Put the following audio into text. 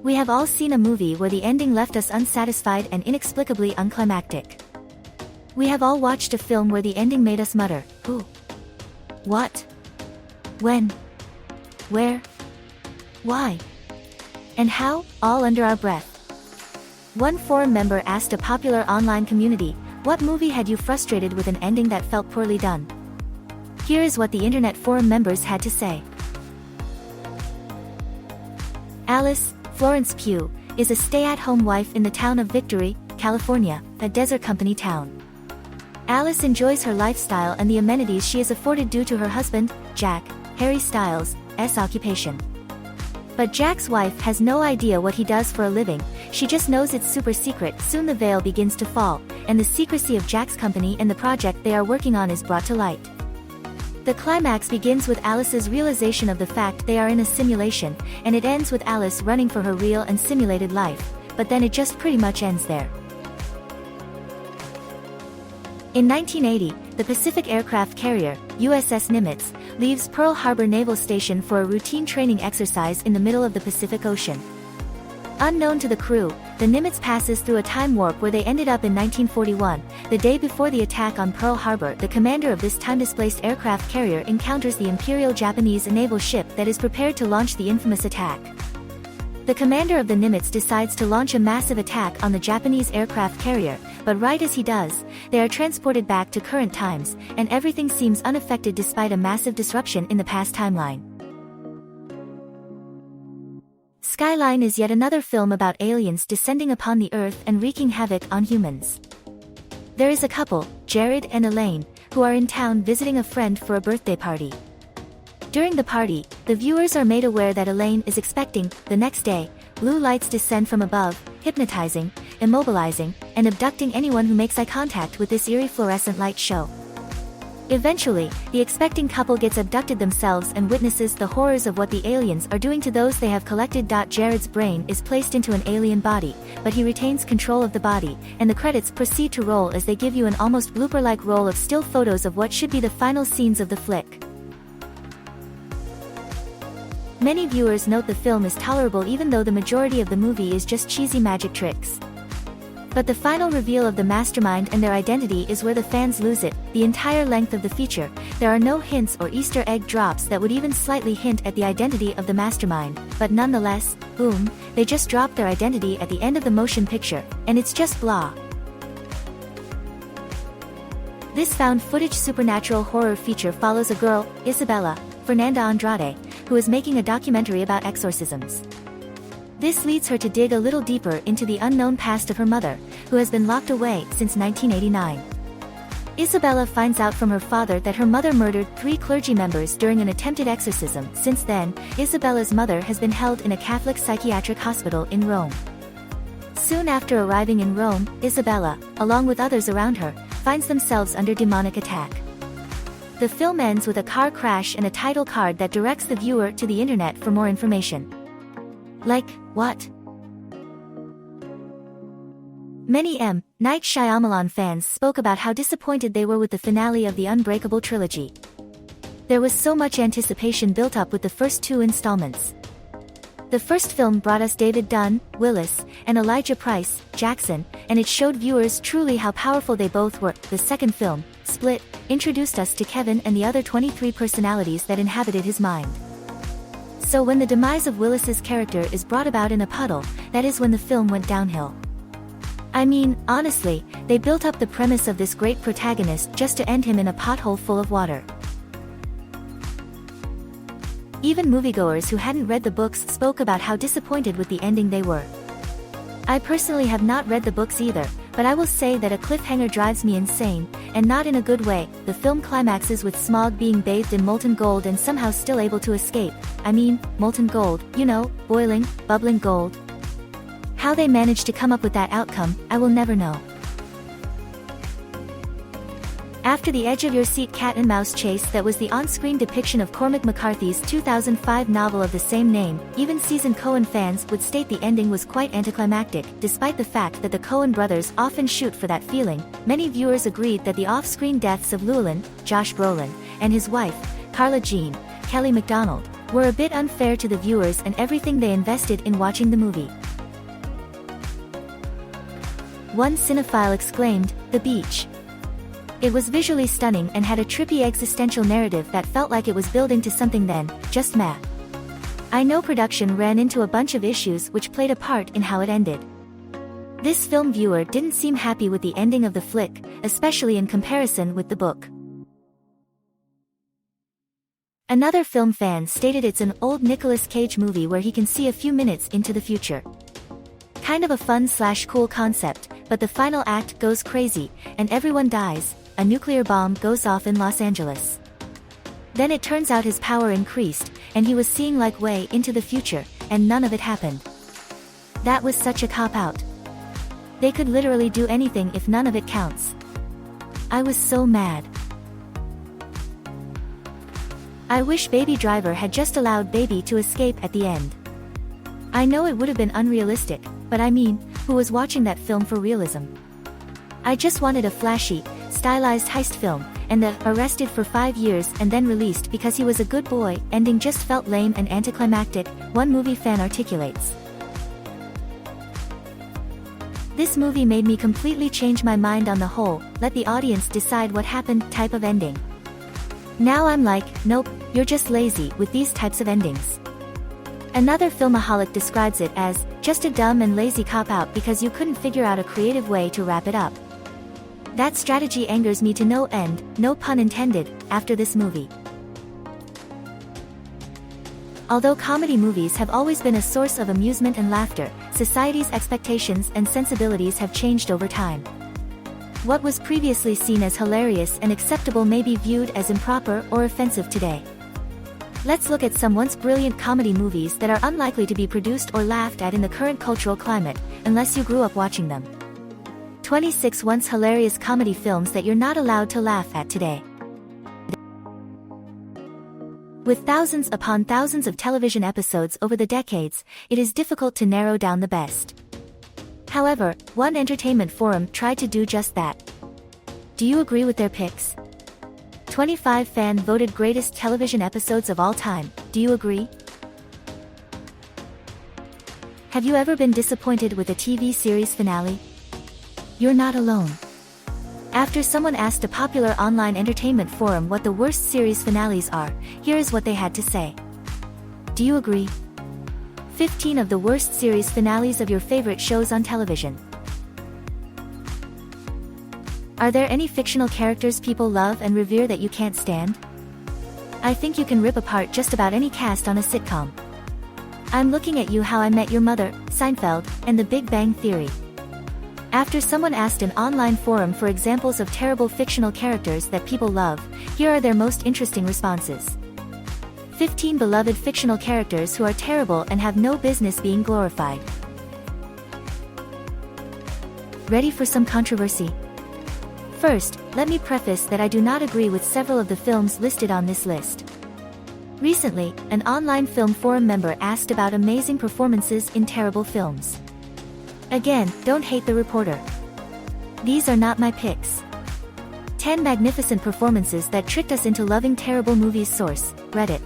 We have all seen a movie where the ending left us unsatisfied and inexplicably unclimactic. We have all watched a film where the ending made us mutter, who? What? When? Where? Why? And how, all under our breath. One forum member asked a popular online community, what movie had you frustrated with an ending that felt poorly done? Here is what the internet forum members had to say. Alice, Florence Pugh, is a stay-at-home wife in the town of Victory, California, a desert company town. Alice enjoys her lifestyle and the amenities she is afforded due to her husband, Jack, Harry Styles' occupation. But Jack's wife has no idea what he does for a living, she just knows it's super secret. Soon the veil begins to fall, and the secrecy of Jack's company and the project they are working on is brought to light. The climax begins with Alice's realization of the fact they are in a simulation, and it ends with Alice running for her real and simulated life, but then it just pretty much ends there. In 1980, the Pacific aircraft carrier, USS Nimitz, leaves Pearl Harbor Naval Station for a routine training exercise in the middle of the Pacific Ocean. Unknown to the crew, the Nimitz passes through a time warp where they ended up in 1941. The day before the attack on Pearl Harbor, the commander of this time-displaced aircraft carrier encounters the Imperial Japanese naval ship that is prepared to launch the infamous attack. The commander of the Nimitz decides to launch a massive attack on the Japanese aircraft carrier, but right as he does, they are transported back to current times, and everything seems unaffected despite a massive disruption in the past timeline. Skyline is yet another film about aliens descending upon the Earth and wreaking havoc on humans. There is a couple, Jared and Elaine, who are in town visiting a friend for a birthday party. During the party, the viewers are made aware that Elaine is expecting. The next day, blue lights descend from above, hypnotizing, immobilizing, and abducting anyone who makes eye contact with this eerie fluorescent light show. Eventually, the expecting couple gets abducted themselves and witnesses the horrors of what the aliens are doing to those they have collected. Jared's brain is placed into an alien body, but he retains control of the body, and the credits proceed to roll as they give you an almost blooper-like roll of still photos of what should be the final scenes of the flick. Many viewers note the film is tolerable even though the majority of the movie is just cheesy magic tricks. But the final reveal of the mastermind and their identity is where the fans lose it. The entire length of the feature, there are no hints or Easter egg drops that would even slightly hint at the identity of the mastermind, but nonetheless, boom, they just drop their identity at the end of the motion picture, and it's just blah. This found footage supernatural horror feature follows a girl, Isabella Fernanda Andrade, who is making a documentary about exorcisms. This leads her to dig a little deeper into the unknown past of her mother, who has been locked away since 1989. Isabella finds out from her father that her mother murdered 3 clergy members during an attempted exorcism. Since then, Isabella's mother has been held in a Catholic psychiatric hospital in Rome. Soon after arriving in Rome, Isabella, along with others around her, finds themselves under demonic attack. The film ends with a car crash and a title card that directs the viewer to the internet for more information. Like, what? Many M. Night Shyamalan fans spoke about how disappointed they were with the finale of the Unbreakable trilogy. There was so much anticipation built up with the first 2 installments. The first film brought us David Dunn, Willis, and Elijah Price, Jackson, and it showed viewers truly how powerful they both were. The second film, Split, introduced us to Kevin and the other 23 personalities that inhabited his mind. So when the demise of Willis's character is brought about in a puddle, that is when the film went downhill. I mean, honestly, they built up the premise of this great protagonist just to end him in a pothole full of water. Even moviegoers who hadn't read the books spoke about how disappointed with the ending they were. I personally have not read the books either, but I will say that a cliffhanger drives me insane, and not in a good way. The film climaxes with Smaug being bathed in molten gold and somehow still able to escape. I mean, molten gold, you know, boiling, bubbling gold. How they managed to come up with that outcome, I will never know. After the edge-of-your-seat cat-and-mouse chase that was the on-screen depiction of Cormac McCarthy's 2005 novel of the same name, even seasoned Coen fans would state the ending was quite anticlimactic. Despite the fact that the Coen brothers often shoot for that feeling, many viewers agreed that the off-screen deaths of Llewellyn, Josh Brolin, and his wife, Carla Jean, Kelly MacDonald, were a bit unfair to the viewers and everything they invested in watching the movie. One cinephile exclaimed, "The beach." It was visually stunning and had a trippy existential narrative that felt like it was building to something then, just meh. I know production ran into a bunch of issues which played a part in how it ended. This film viewer didn't seem happy with the ending of the flick, especially in comparison with the book. Another film fan stated it's an old Nicolas Cage movie where he can see a few minutes into the future. Kind of a fun/cool concept, but the final act goes crazy, and everyone dies. A nuclear bomb goes off in Los Angeles. Then it turns out his power increased, and he was seeing like way into the future, and none of it happened. That was such a cop-out. They could literally do anything if none of it counts. I was so mad. I wish Baby Driver had just allowed Baby to escape at the end. I know it would have been unrealistic, but I mean, who was watching that film for realism? I just wanted a flashy, stylized heist film, and the arrested for 5 years and then released because he was a good boy ending just felt lame and anticlimactic, one movie fan articulates. This movie made me completely change my mind on the whole, let the audience decide what happened type of ending. Now I'm like, nope, you're just lazy with these types of endings. Another filmaholic describes it as, just a dumb and lazy cop-out because you couldn't figure out a creative way to wrap it up. That strategy angers me to no end, no pun intended, after this movie. Although comedy movies have always been a source of amusement and laughter, society's expectations and sensibilities have changed over time. What was previously seen as hilarious and acceptable may be viewed as improper or offensive today. Let's look at some once brilliant comedy movies that are unlikely to be produced or laughed at in the current cultural climate, unless you grew up watching them. 26 once hilarious comedy films that you're not allowed to laugh at today. With thousands upon thousands of television episodes over the decades, it is difficult to narrow down the best. However, one entertainment forum tried to do just that. Do you agree with their picks? 25 fan voted greatest television episodes of all time, do you agree? Have you ever been disappointed with a TV series finale? You're not alone. After someone asked a popular online entertainment forum what the worst series finales are, here is what they had to say. Do you agree? 15 of the worst series finales of your favorite shows on television. Are there any fictional characters people love and revere that you can't stand? I think you can rip apart just about any cast on a sitcom. I'm looking at you How I Met Your Mother, Seinfeld, and The Big Bang Theory. After someone asked an online forum for examples of terrible fictional characters that people love, here are their most interesting responses. 15 beloved fictional characters who are terrible and have no business being glorified. Ready for some controversy? First, let me preface that I do not agree with several of the films listed on this list. Recently, an online film forum member asked about amazing performances in terrible films. Again, don't hate the reporter. These are not my picks. 10 magnificent performances that tricked us into loving terrible movies. Source, Reddit.